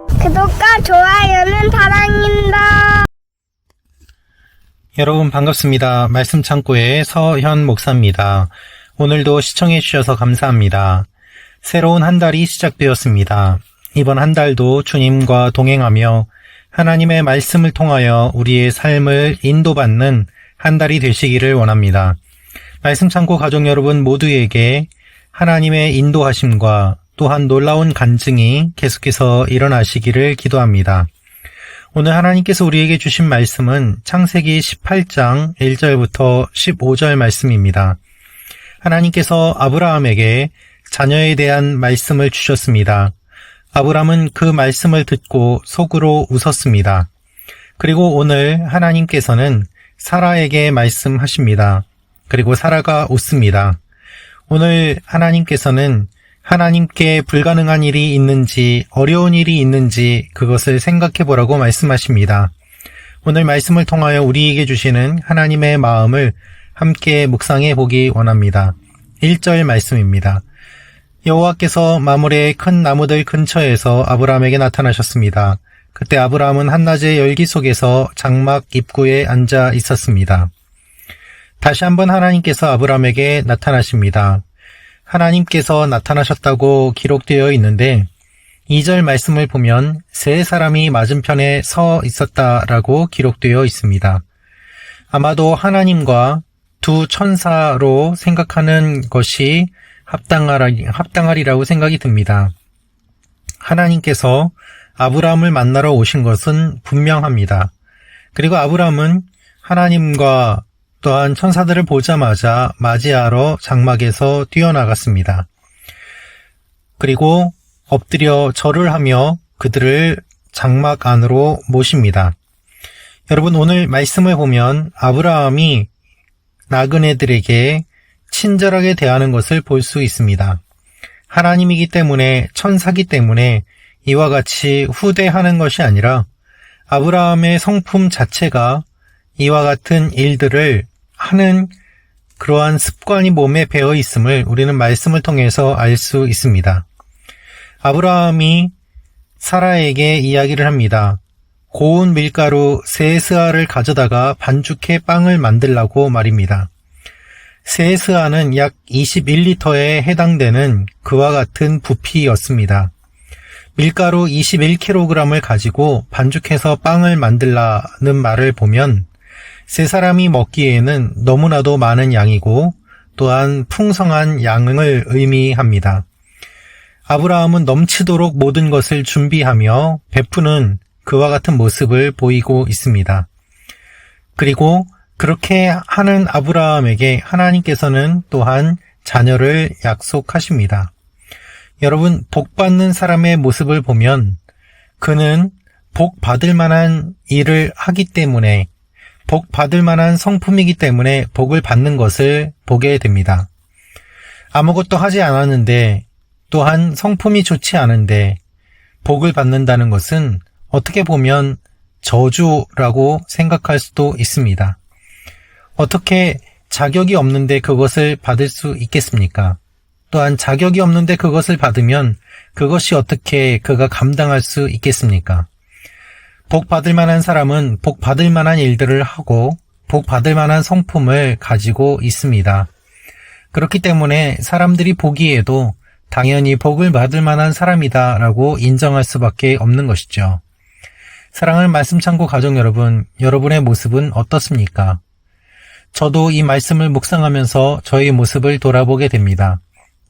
구독과 좋아요는 사랑입니다. 여러분 반갑습니다. 말씀창고의 서현 목사입니다. 오늘도 시청해 주셔서 감사합니다. 새로운 한 달이 시작되었습니다. 이번 한 달도 주님과 동행하며 하나님의 말씀을 통하여 우리의 삶을 인도받는 한 달이 되시기를 원합니다. 말씀창고 가족 여러분 모두에게 하나님의 인도하심과 또한 놀라운 간증이 계속해서 일어나시기를 기도합니다. 오늘 하나님께서 우리에게 주신 말씀은 창세기 18장 1절부터 15절 말씀입니다. 하나님께서 아브라함에게 자녀에 대한 말씀을 주셨습니다. 아브라함은 그 말씀을 듣고 속으로 웃었습니다. 그리고 오늘 하나님께서는 사라에게 말씀하십니다. 그리고 사라가 웃습니다. 오늘 하나님께서는 하나님께 불가능한 일이 있는지 어려운 일이 있는지 그것을 생각해 보라고 말씀하십니다. 오늘 말씀을 통하여 우리에게 주시는 하나님의 마음을 함께 묵상해 보기 원합니다. 1절 말씀입니다. 여호와께서 마므레의 큰 나무들 근처에서 아브라함에게 나타나셨습니다. 그때 아브라함은 한낮의 열기 속에서 장막 입구에 앉아 있었습니다. 다시 한번 하나님께서 아브라함에게 나타나십니다. 하나님께서 나타나셨다고 기록되어 있는데 2절 말씀을 보면 세 사람이 맞은편에 서 있었다라고 기록되어 있습니다. 아마도 하나님과 두 천사로 생각하는 것이 합당하리라고 생각이 듭니다. 하나님께서 아브라함을 만나러 오신 것은 분명합니다. 그리고 아브라함은 하나님과 또한 천사들을 보자마자 맞이하러 장막에서 뛰어나갔습니다. 그리고 엎드려 절을 하며 그들을 장막 안으로 모십니다. 여러분 오늘 말씀을 보면 아브라함이 나그네들에게 친절하게 대하는 것을 볼 수 있습니다. 하나님이기 때문에 천사기 때문에 이와 같이 후대하는 것이 아니라 아브라함의 성품 자체가 이와 같은 일들을 하는 그러한 습관이 몸에 배어 있음을 우리는 말씀을 통해서 알 수 있습니다. 아브라함이 사라에게 이야기를 합니다. 고운 밀가루 세스아를 가져다가 반죽해 빵을 만들라고 말입니다. 세스아는 약 21리터에 해당되는 그와 같은 부피였습니다. 밀가루 21kg을 가지고 반죽해서 빵을 만들라는 말을 보면 세 사람이 먹기에는 너무나도 많은 양이고 또한 풍성한 양을 의미합니다. 아브라함은 넘치도록 모든 것을 준비하며 베푸는 그와 같은 모습을 보이고 있습니다. 그리고 그렇게 하는 아브라함에게 하나님께서는 또한 자녀를 약속하십니다. 여러분, 복 받는 사람의 모습을 보면 그는 복 받을 만한 일을 하기 때문에 복 받을 만한 성품이기 때문에 복을 받는 것을 보게 됩니다. 아무것도 하지 않았는데 또한 성품이 좋지 않은데 복을 받는다는 것은 어떻게 보면 저주라고 생각할 수도 있습니다. 어떻게 자격이 없는데 그것을 받을 수 있겠습니까? 또한 자격이 없는데 그것을 받으면 그것이 어떻게 그가 감당할 수 있겠습니까? 복 받을 만한 사람은 복 받을 만한 일들을 하고 복 받을 만한 성품을 가지고 있습니다. 그렇기 때문에 사람들이 보기에도 당연히 복을 받을 만한 사람이다라고 인정할 수밖에 없는 것이죠. 사랑하는 말씀창고 가족 여러분, 여러분의 모습은 어떻습니까? 저도 이 말씀을 묵상하면서 저의 모습을 돌아보게 됩니다.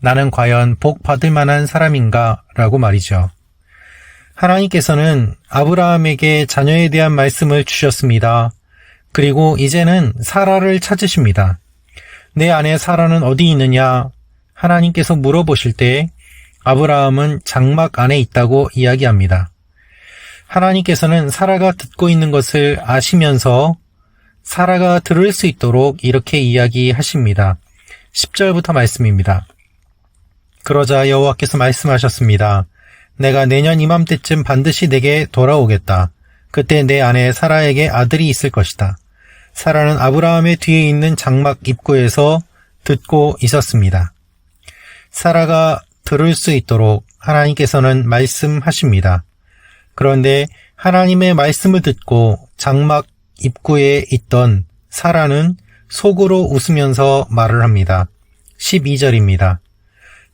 나는 과연 복 받을 만한 사람인가? 라고 말이죠. 하나님께서는 아브라함에게 자녀에 대한 말씀을 주셨습니다. 그리고 이제는 사라를 찾으십니다. 내 아내 사라는 어디 있느냐? 하나님께서 물어보실 때 아브라함은 장막 안에 있다고 이야기합니다. 하나님께서는 사라가 듣고 있는 것을 아시면서 사라가 들을 수 있도록 이렇게 이야기하십니다. 10절부터 말씀입니다. 그러자 여호와께서 말씀하셨습니다. 내가 내년 이맘때쯤 반드시 내게 돌아오겠다. 그때 내 아내 사라에게 아들이 있을 것이다. 사라는 아브라함의 뒤에 있는 장막 입구에서 듣고 있었습니다. 사라가 들을 수 있도록 하나님께서는 말씀하십니다. 그런데 하나님의 말씀을 듣고 장막 입구에 있던 사라는 속으로 웃으면서 말을 합니다. 12절입니다.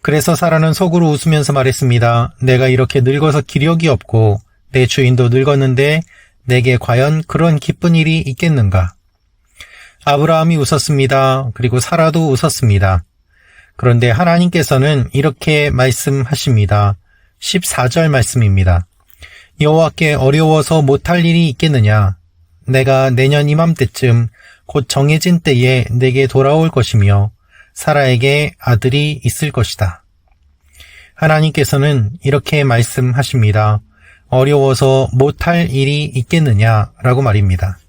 그래서 사라는 속으로 웃으면서 말했습니다. 내가 이렇게 늙어서 기력이 없고 내 주인도 늙었는데 내게 과연 그런 기쁜 일이 있겠는가? 아브라함이 웃었습니다. 그리고 사라도 웃었습니다. 그런데 하나님께서는 이렇게 말씀하십니다. 14절 말씀입니다. 여호와께 어려워서 못할 일이 있겠느냐? 내가 내년 이맘때쯤 곧 정해진 때에 내게 돌아올 것이며 사라에게 아들이 있을 것이다. 하나님께서는 이렇게 말씀하십니다. 어려워서 못할 일이 있겠느냐라고 말입니다.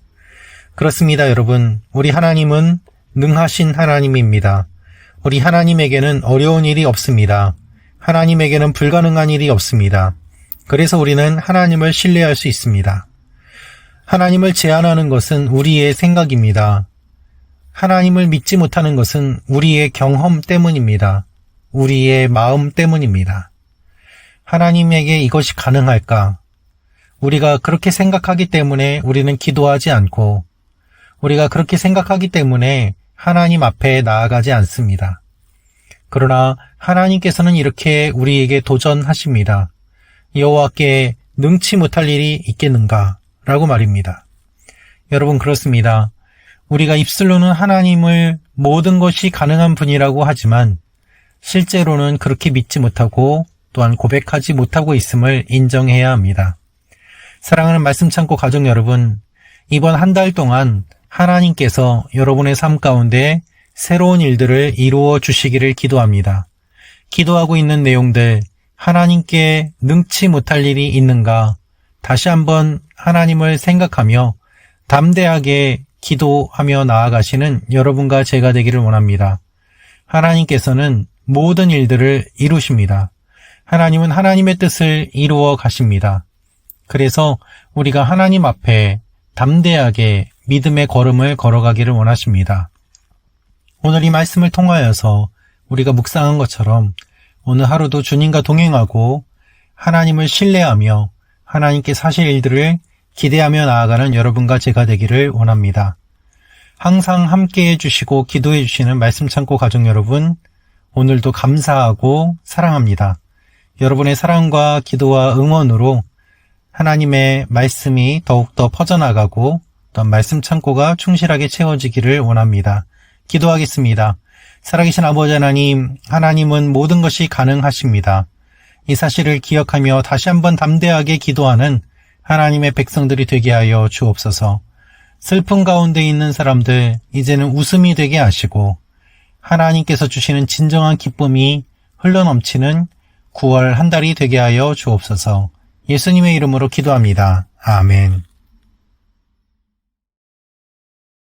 그렇습니다, 여러분. 우리 하나님은 능하신 하나님입니다. 우리 하나님에게는 어려운 일이 없습니다. 하나님에게는 불가능한 일이 없습니다. 그래서 우리는 하나님을 신뢰할 수 있습니다. 하나님을 제한하는 것은 우리의 생각입니다. 하나님을 믿지 못하는 것은 우리의 경험 때문입니다. 우리의 마음 때문입니다. 하나님에게 이것이 가능할까? 우리가 그렇게 생각하기 때문에 우리는 기도하지 않고, 우리가 그렇게 생각하기 때문에 하나님 앞에 나아가지 않습니다. 그러나 하나님께서는 이렇게 우리에게 도전하십니다. 여호와께 능치 못할 일이 있겠는가? 라고 말입니다. 여러분, 그렇습니다. 우리가 입술로는 하나님을 모든 것이 가능한 분이라고 하지만 실제로는 그렇게 믿지 못하고 또한 고백하지 못하고 있음을 인정해야 합니다. 사랑하는 말씀 창고 가족 여러분, 이번 한 달 동안 하나님께서 여러분의 삶 가운데 새로운 일들을 이루어 주시기를 기도합니다. 기도하고 있는 내용들, 하나님께 능치 못할 일이 있는가? 다시 한번 하나님을 생각하며 담대하게 기도하며 나아가시는 여러분과 제가 되기를 원합니다. 하나님께서는 모든 일들을 이루십니다. 하나님은 하나님의 뜻을 이루어 가십니다. 그래서 우리가 하나님 앞에 담대하게 믿음의 걸음을 걸어가기를 원하십니다. 오늘 이 말씀을 통하여서 우리가 묵상한 것처럼 오늘 하루도 주님과 동행하고 하나님을 신뢰하며 하나님께 사실 일들을 기대하며 나아가는 여러분과 제가 되기를 원합니다. 항상 함께해 주시고 기도해 주시는 말씀 창고 가족 여러분, 오늘도 감사하고 사랑합니다. 여러분의 사랑과 기도와 응원으로 하나님의 말씀이 더욱더 퍼져나가고 또 말씀 창고가 충실하게 채워지기를 원합니다. 기도하겠습니다. 살아계신 아버지 하나님, 하나님은 모든 것이 가능하십니다. 이 사실을 기억하며 다시 한번 담대하게 기도하는 하나님의 백성들이 되게 하여 주옵소서. 슬픔 가운데 있는 사람들, 이제는 웃음이 되게 하시고 하나님께서 주시는 진정한 기쁨이 흘러넘치는 9월 한 달이 되게 하여 주옵소서. 예수님의 이름으로 기도합니다. 아멘.